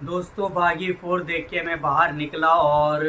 दोस्तों, बागी फोर देख के मैं बाहर निकला और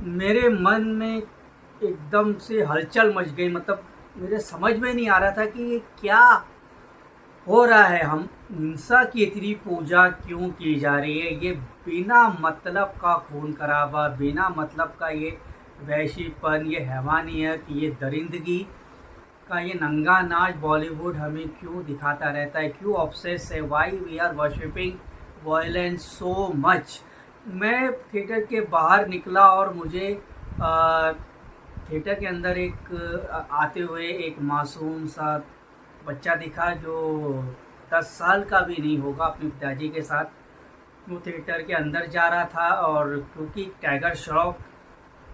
मेरे मन में एकदम से हलचल मच गई। मतलब मेरे समझ में नहीं आ रहा था कि ये क्या हो रहा है। हम हिंसा की इतनी पूजा क्यों की जा रही है? ये बिना मतलब का खून खराबा, बिना मतलब का ये वैशीपन, ये हैवानियत, ये दरिंदगी का ये नंगा नाच बॉलीवुड हमें क्यों दिखाता रहता है? क्यों ऑब्सेस है? Why we are worshipping violence so much? मैं थिएटर के बाहर निकला और मुझे अ, थिएटर के अंदर एक आते हुए एक मासूम सा बच्चा दिखा जो 10 साल का भी नहीं होगा, अपने पिताजी के साथ वो थिएटर के अंदर जा रहा था। और क्योंकि टाइगर श्रॉफ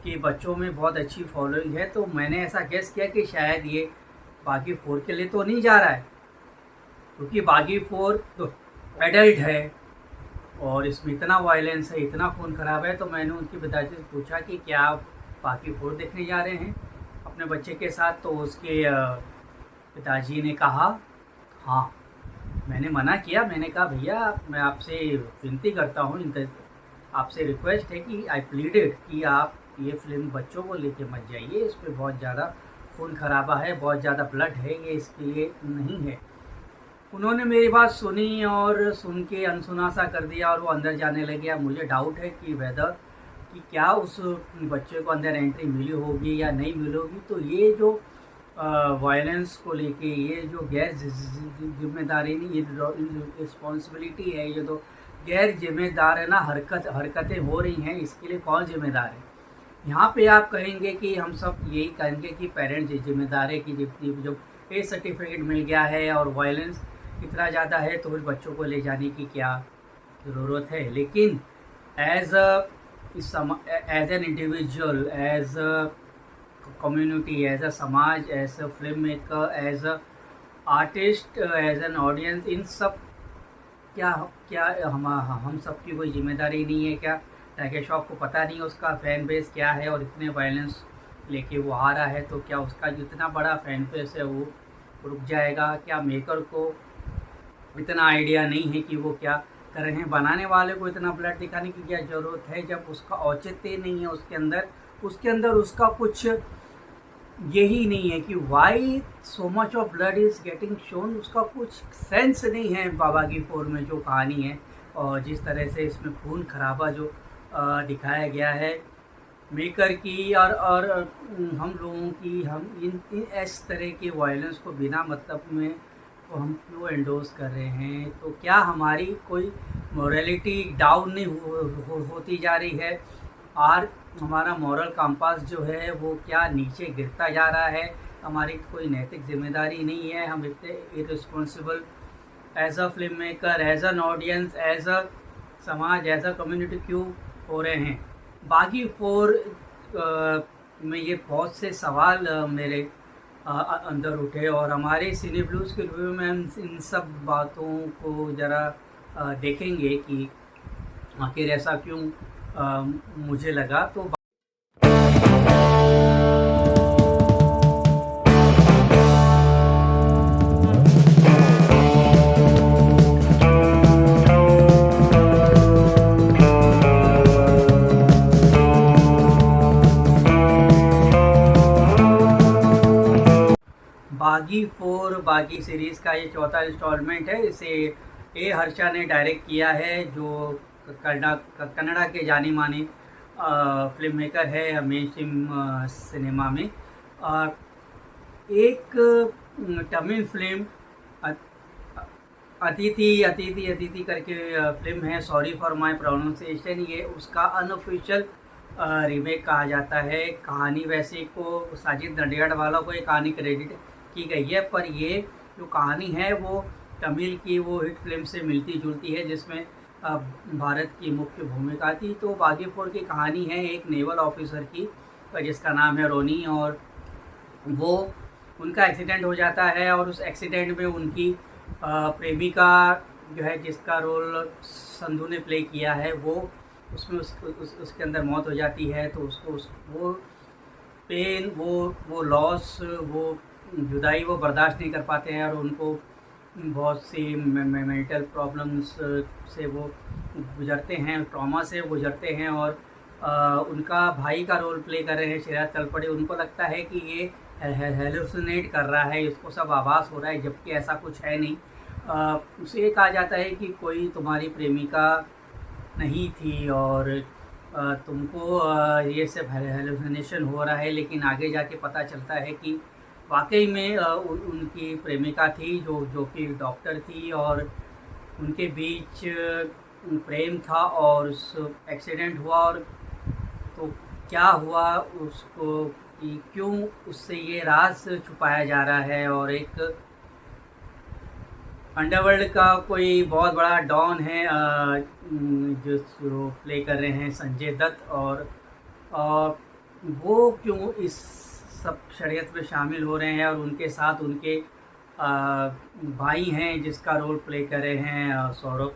के बच्चों में बहुत अच्छी फॉलोइंग है, तो मैंने ऐसा गेस किया कि शायद ये बागी फोर के लिए तो नहीं जा रहा है, क्योंकि बागी फोर तो एडल्ट है और इसमें इतना वायलेंस है, इतना खून खराब है। तो मैंने उनके पिताजी से पूछा कि क्या आप बागी फोर देखने जा रहे हैं अपने बच्चे के साथ? तो उसके पिताजी ने कहा हाँ। मैंने मना किया, मैंने कहा भैया मैं आपसे विनती करता हूँ, आपसे रिक्वेस्ट है कि आई प्लीडेड कि आप ये फिल्म बच्चों को लेके मत जाइए, इस पर बहुत ज़्यादा खून खराबा है, बहुत ज़्यादा ब्लड है, ये इसके लिए नहीं है। उन्होंने मेरी बात सुनी और सुन के अनसुना सा कर दिया और वो अंदर जाने लगे। अब मुझे डाउट है कि वेदर कि क्या उस बच्चे को अंदर एंट्री मिली होगी या नहीं मिली होगी। तो ये जो वायलेंस को लेके, ये जो गैर जिम्मेदारी नहीं, ये रिस्पॉन्सिबिलिटी है, ये तो गैर जिम्मेदार है ना, हरकतें हो रही हैं, इसके लिए कौन जिम्मेदार है? यहाँ पे आप कहेंगे कि हम सब यही कहेंगे कि पेरेंट्स जिम्मेदार है कि जितनी जो ए सर्टिफिकेट मिल गया है और वायलेंस इतना ज़्यादा है तो फिर बच्चों को ले जाने की क्या ज़रूरत है? लेकिन as as an individual, as a community, as a समाज, as a film maker, as a artist, as an audience, इन सब क्या क्या हम सब की कोई जिम्मेदारी नहीं है क्या? टाइगर श्रॉफ को पता नहीं उसका फैन बेस क्या है और इतने वायलेंस लेके वो आ रहा है, तो क्या उसका जितना बड़ा फैन बेस है वो रुक जाएगा? क्या मेकर को इतना आइडिया नहीं है कि वो क्या कर रहे हैं? बनाने वाले को इतना ब्लड दिखाने की क्या ज़रूरत है जब उसका औचित्य नहीं है उसके अंदर उसका कुछ यही नहीं है कि why so much of blood is getting shown. उसका कुछ सेंस नहीं है बाबा की फोर में जो कहानी है और जिस तरह से इसमें खून खराबा जो दिखाया गया है मेकर की और हम लोगों की। हम इन इस तरह के वायलेंस को बिना मतलब में तो हम क्यों एंडोर्स कर रहे हैं? तो क्या हमारी कोई मोरालिटी डाउन नहीं होती जा रही है? और हमारा मॉरल कंपास जो है वो क्या नीचे गिरता जा रहा है? हमारी कोई नैतिक जिम्मेदारी नहीं है? हम इतने irresponsible as a film maker, as an audience, as a समाज, एज अ कम्युनिटी क्यों हो रहे हैं? बागी फोर में ये बहुत से सवाल मेरे अंदर उठे और हमारे सिने ब्लूज़ के रिव्यू में हम इन सब बातों को ज़रा देखेंगे कि आखिर ऐसा क्यों मुझे लगा। तो बागी फोर, बागी सीरीज़ का ये चौथा इंस्टॉलमेंट है। इसे ए हर्षा ने डायरेक्ट किया है, जो कन्नड़ा के जानी मानी फिल्म मेकर है मेन स्ट्रीम सिनेमा में। और एक तमिल फिल्म अतिथि अतिथि अतिथि करके फिल्म है, सॉरी फॉर माय प्रोनाउंसिएशन, ये उसका अनऑफिशियल रीमेक कहा जाता है। कहानी वैसे को साजिद नडियाडवाला को ये कहानी क्रेडिट की गई है, पर ये जो कहानी है वो तमिल की वो हिट फिल्म से मिलती जुलती है जिसमें भारत की मुख्य भूमिका थी। तो बागी फोर की कहानी है एक नेवल ऑफिसर की जिसका नाम है रोनी, और वो उनका एक्सीडेंट हो जाता है और उस एक्सीडेंट में उनकी प्रेमिका जो है जिसका रोल संधू ने प्ले किया है वो उसमें उसके अंदर मौत हो जाती है। तो वो पेन, वो लॉस, वो जुदाई वो बर्दाश्त नहीं कर पाते हैं और उनको बहुत सी मेंटल प्रॉब्लम्स से वो गुजरते हैं, ट्रॉमा से गुजरते हैं, और उनका भाई का रोल प्ले कर रहे हैं श्रेया तलपड़े। उनको लगता है कि ये हेलुसिनेट कर रहा है, इसको सब आभास हो रहा है, जबकि ऐसा कुछ है नहीं। उसे ये कहा जाता है कि कोई तुम्हारी प्रेमिका नहीं थी और तुमको ये सब हेलुसिनेशन हो रहा है, लेकिन आगे जाके पता चलता है कि वाकई में उनकी प्रेमिका थी जो कि डॉक्टर थी, और उनके बीच प्रेम था, और उस एक्सीडेंट हुआ। और तो क्या हुआ उसको, कि क्यों उससे ये राज छुपाया जा रहा है, और एक अंडरवर्ल्ड का कोई बहुत बड़ा डॉन है जो प्ले कर रहे हैं संजय दत्त, और वो क्यों इस सब षड्यंत्र में शामिल हो रहे हैं, और उनके साथ उनके भाई हैं जिसका रोल प्ले कर रहे हैं सौरभ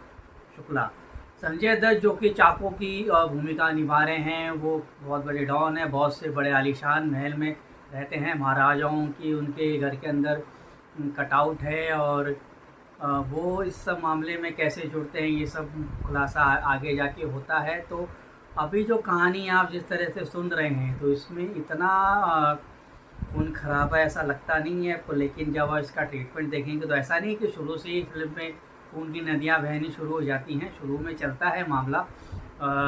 शुक्ला। संजय दत्त जो कि चाको की भूमिका निभा रहे हैं, वो बहुत बड़े डॉन हैं, बहुत से बड़े आलीशान महल में रहते हैं, महाराजाओं की उनके घर के अंदर कटआउट है, और वो इस सब मामले में कैसे जुड़ते हैं, ये सब खुलासा आगे जाके होता है। तो अभी जो कहानी आप जिस तरह से सुन रहे हैं, तो इसमें इतना खून खराबा ऐसा लगता नहीं है आपको, लेकिन जब आप इसका ट्रीटमेंट देखेंगे तो ऐसा नहीं कि शुरू से ही फिल्म में खून की नदियाँ बहनी शुरू हो जाती हैं। शुरू में चलता है मामला,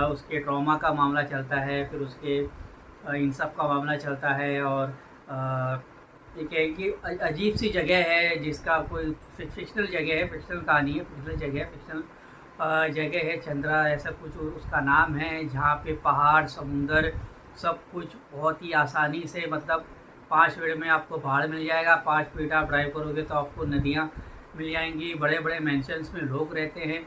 उसके ट्रॉमा का मामला चलता है, फिर उसके इन सब का मामला चलता है, और एक है कि अजीब सी जगह है जिसका कोई फिक्शनल जगह है, फिक्शनल कहानी है, फिक्शनल जगह है, फिक्शनल जगह है, चंद्रा ऐसा कुछ उसका नाम है, जहाँ पे पहाड़ समुंदर सब कुछ बहुत ही आसानी से, मतलब 5 मिनट में आपको पहाड़ मिल जाएगा, 5 मिनट आप ड्राइव करोगे तो आपको नदियाँ मिल जाएंगी, बड़े बड़े मैंशंस में लोग रहते हैं।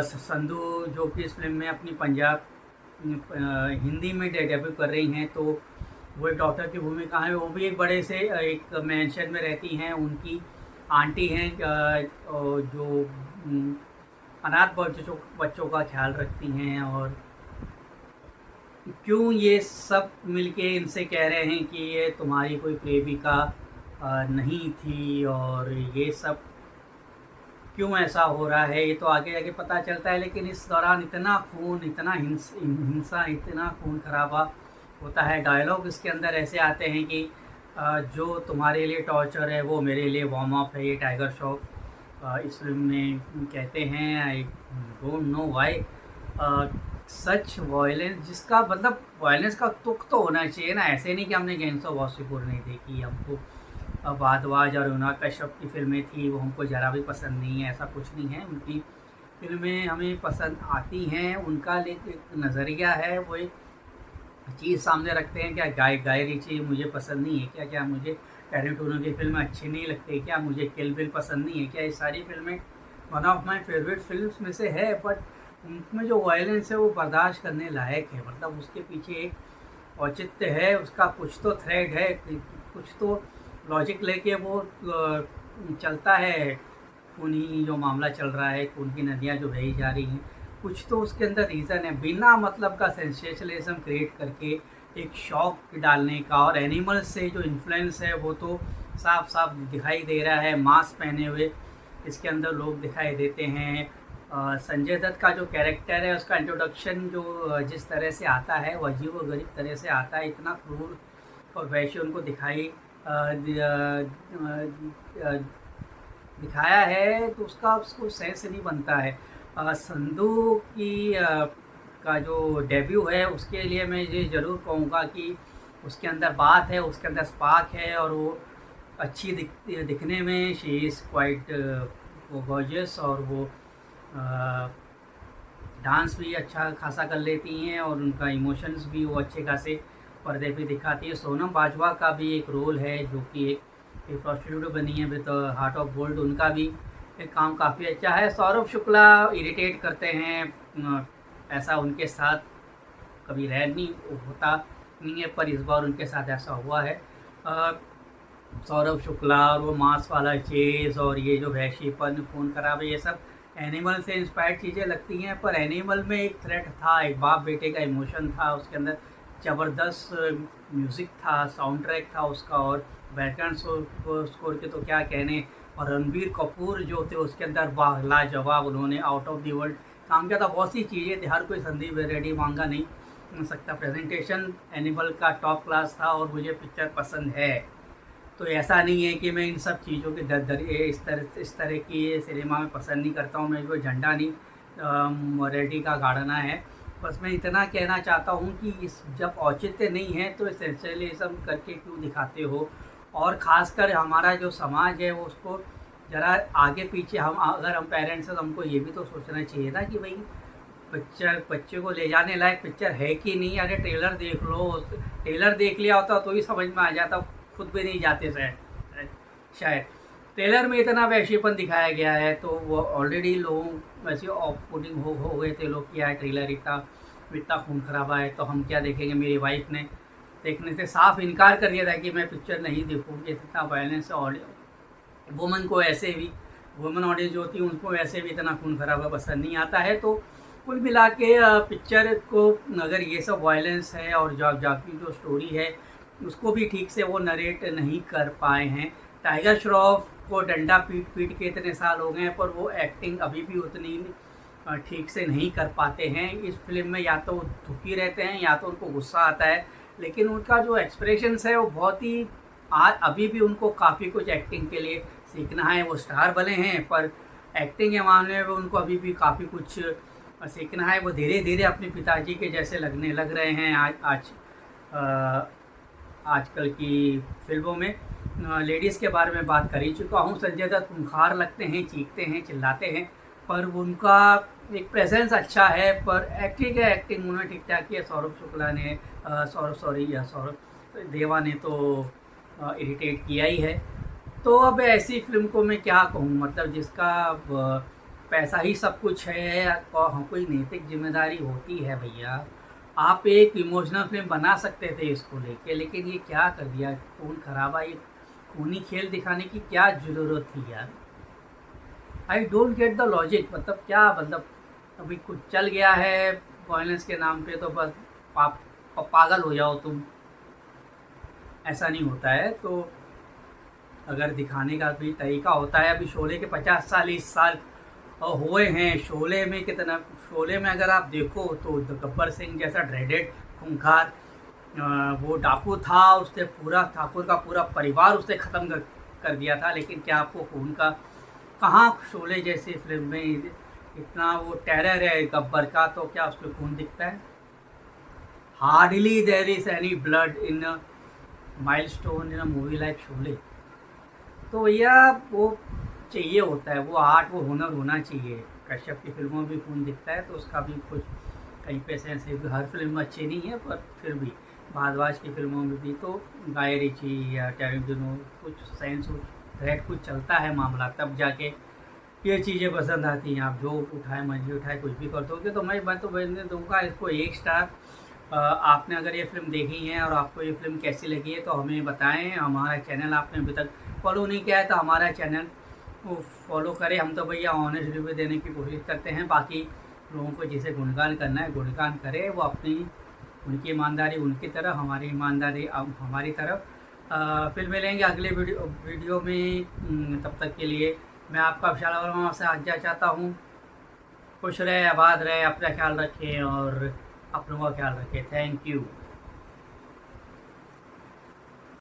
संधू जो कि इस फिल्म में अपनी पंजाब हिंदी में डेब्यू कर रही हैं, तो वो एक डॉक्टर की भूमिका है, वो भी एक बड़े से एक मैंशन में रहती हैं। उनकी आंटी हैं जो अनाथ बच्चों का ख्याल रखती हैं, और क्यों ये सब मिलके इनसे कह रहे हैं कि ये तुम्हारी कोई प्रेमिका नहीं थी, और ये सब क्यों ऐसा हो रहा है, ये तो आगे आगे पता चलता है। लेकिन इस दौरान इतना खून, इतना हिंसा, इतना खून खराबा होता है। डायलॉग इसके अंदर ऐसे आते हैं कि जो तुम्हारे लिए टॉर्चर है वो मेरे लिए वार्म अप है, ये टाइगर श्रॉफ इस फिल्म में कहते हैं। I don't know why such violence, जिसका मतलब वायलेंस का तुक तो होना चाहिए ना। ऐसे नहीं कि हमने गैंग्स ऑफ वासेपुर नहीं देखी, हमको भारद्वाज और अनुराग कश्यप की फिल्में थी वो हमको ज़रा भी पसंद नहीं है, ऐसा कुछ नहीं है। उनकी फिल्में हमें पसंद आती हैं, उनका एक नज़रिया है, वो एक चीज़ सामने रखते हैं। क्या गाय रिची मुझे पसंद नहीं है क्या, क्या मुझे टैरेंटिनो की फिल्में अच्छी नहीं लगती क्या, मुझे किल बिल पसंद नहीं है क्या, ये सारी फिल्में one of my favourite films में से है। बट उनमें जो वायलेंस है वो बर्दाश्त करने लायक है, मतलब उसके पीछे एक औचित्य है, उसका कुछ तो थ्रेड है, कुछ तो लॉजिक लेके वो चलता है। खूनी जो मामला चल रहा है, खून की नदियाँ जो बही जा रही हैं, कुछ तो उसके अंदर रीज़न है। बिना मतलब का सेंसेशनलिज्म क्रिएट करके एक शौक डालने का, और एनिमल्स से जो इन्फ्लुएंस है वो तो साफ साफ दिखाई दे रहा है। मास्क पहने हुए इसके अंदर लोग दिखाई देते हैं। संजय दत्त का जो कैरेक्टर है उसका इंट्रोडक्शन जो जिस तरह से आता है वो अजीब व गरीब तरह से आता है, इतना क्रूर और वैसे उनको दिखाया है, तो उसको सेंस नहीं बनता है। संधू की का जो डेब्यू है उसके लिए मैं ये ज़रूर कहूँगा कि उसके अंदर बात है, उसके अंदर स्पार्क है, और वो अच्छी दिखने में शी इज़ क्वाइट वो गॉर्जियस, और वो डांस भी अच्छा खासा कर लेती हैं, और उनका इमोशंस भी वो अच्छे खासे पर्दे पे दिखाती है। सोनम बाजवा का भी एक रोल है जो कि एक प्रोस्टिट्यूट बनी है विद हार्ट ऑफ गोल्ड, उनका भी एक काम काफ़ी अच्छा है। सौरभ शुक्ला इरिटेट करते हैं, ऐसा उनके साथ कभी रह नहीं होता नहीं है, पर इस बार उनके साथ ऐसा हुआ है। सौरभ शुक्ला और वो मांस वाला चेज़ और ये जो वैशीपन, खून खराब है, ये सब एनिमल से इंस्पायर्ड चीज़ें लगती हैं, पर एनिमल में एक थ्रेट था, एक बाप बेटे का इमोशन था, उसके अंदर ज़बरदस्त म्यूज़िक था, साउंड ट्रैक था उसका, और बैकग्राउंड स्कोर के तो क्या कहने। और रणबीर कपूर जो थे उसके अंदर वाह लाजवाब, उन्होंने आउट ऑफ द वर्ल्ड काम किया था। बहुत सी चीज़ें थी, हर कोई संदीप रेड्डी मांगा नहीं मिल सकता। प्रेजेंटेशन एनिमल का टॉप क्लास था और मुझे पिक्चर पसंद है। तो ऐसा नहीं है कि मैं इन सब चीज़ों की इस तरह की सिनेमा में पसंद नहीं करता हूँ। मैं कोई झंडा नहीं रेड्डी का गाड़ना है। बस मैं इतना कहना चाहता हूँ कि इस जब औचित्य नहीं है तो सेंसेशनलिज्म करके क्यों दिखाते हो। और ख़ासकर हमारा जो समाज है वो उसको ज़रा आगे पीछे, हम अगर हम पेरेंट्स हैं तो हमको ये भी तो सोचना चाहिए ना कि भाई बच्चे को ले जाने लायक पिक्चर है कि नहीं। अरे ट्रेलर देख लो, ट्रेलर देख लिया होता तो ही समझ में आ जाता, खुद भी नहीं जाते शायद। ट्रेलर में इतना वैश्यपन दिखाया गया है तो वो ऑलरेडी लोगों वैसे ऑफ पुटिंग हो गए थे लोग, किया है ट्रेलर इतना खून खराबा है तो हम क्या देखेंगे। मेरी वाइफ ने देखने से साफ इनकार कर दिया था कि मैं पिक्चर नहीं देखूँगी, इतना वायलेंस है। वुमेन को ऐसे भी, वुमेन ऑडियंस जो होती है उनको वैसे भी इतना खून खराबा पसंद नहीं आता है। तो कुल मिला के पिक्चर को अगर ये सब वायलेंस है और जाकी जो स्टोरी है उसको भी ठीक से वो नरेट नहीं कर पाए हैं। टाइगर श्रॉफ को डंडा पीट के इतने साल हो गए हैं पर वो एक्टिंग अभी भी उतनी ठीक से नहीं कर पाते हैं। इस फिल्म में या तो दुखी रहते हैं या तो उनको गुस्सा आता है, लेकिन उनका जो एक्सप्रेशंस है वो बहुत ही अभी भी उनको काफ़ी कुछ एक्टिंग के लिए सीखना है। वो स्टार बने हैं पर एक्टिंग के मामले में उनको अभी भी काफ़ी कुछ सीखना है। वो धीरे धीरे अपने पिताजी के जैसे लगने लग रहे हैं आजकल की फिल्मों में। लेडीज़ के बारे में बात कर ही चुका हूँ। संजय दत्त खूंखार लगते हैं, चीखते हैं, चिल्लाते हैं, पर उनका एक प्रेजेंस अच्छा है। पर एक्टिंग उन्होंने ठीक ठाक किया। सौरभ शुक्ला ने सौरभ देवा ने तो इरिटेट किया ही है। तो अब ऐसी फिल्म को मैं क्या कहूँ, मतलब जिसका पैसा ही सब कुछ है और हम कोई नैतिक जिम्मेदारी होती है भैया। आप एक इमोशनल फिल्म बना सकते थे इसको लेके, लेकिन ये क्या कर दिया, खून खराबा, ये खूनी खेल दिखाने की क्या ज़रूरत थी यार। I don't get the logic. मतलब क्या, मतलब अभी कुछ चल गया है वायलेंस के नाम पे तो बस पागल हो जाओ तुम, ऐसा नहीं होता है। तो अगर दिखाने का भी तरीका होता है। अभी शोले के 50 साल इस साल हुए हैं। शोले में अगर आप देखो तो गब्बर सिंह जैसा ड्रेडेड खूंखार वो डाकू था, उसने पूरा ठाकुर का पूरा परिवार उसने ख़त्म कर दिया था। लेकिन क्या आपको खून का कहाँ, शोले जैसी फिल्म में इतना वो टेरर है गब्बर का, तो क्या उसमें खून दिखता है? Hardly there is any blood in milestone in a movie like Sholay. तो भैया वो चाहिए होता है, वो आर्ट, वो हुनर होना चाहिए। कश्यप की फिल्मों में भी खून दिखता है तो उसका भी कुछ कहीं पे सेंस है। हर फिल्म में अच्छी नहीं है पर फिर भी भारद्वाज की फिल्मों में भी तो गाय रिची या टैरेंटिनो कुछ सेंस थ्रेड कुछ चलता है मामला, तब जाके ये चीज़ें पसंद आती हैं। आप जो उठाए मर्जी उठाए कुछ भी कर दोगे तो मैं तो दूँगा इसको 1 स्टार। आपने अगर ये फिल्म देखी है और आपको ये फिल्म कैसी लगी है तो हमें बताएं। हमारा चैनल आपने अभी तक फॉलो नहीं किया है तो हमारा चैनल को फॉलो करें। हम तो भैया ऑनेस्ट रिव्यू देने की कोशिश करते हैं। बाकी लोगों को जिसे गुणगान करना है गुणगान करे, वो अपनी, उनकी ईमानदारी उनकी तरफ, हमारी ईमानदारी हमारी तरफ। फिर मिलेंगे अगले वीडियो में। तब तक के लिए मैं आपका विशाल वर्मा से आज्ञा चाहता हूँ। खुश रहे, आबाद रहे, अपना ख्याल रखें और अपनों का ख्याल रखें। Thank you.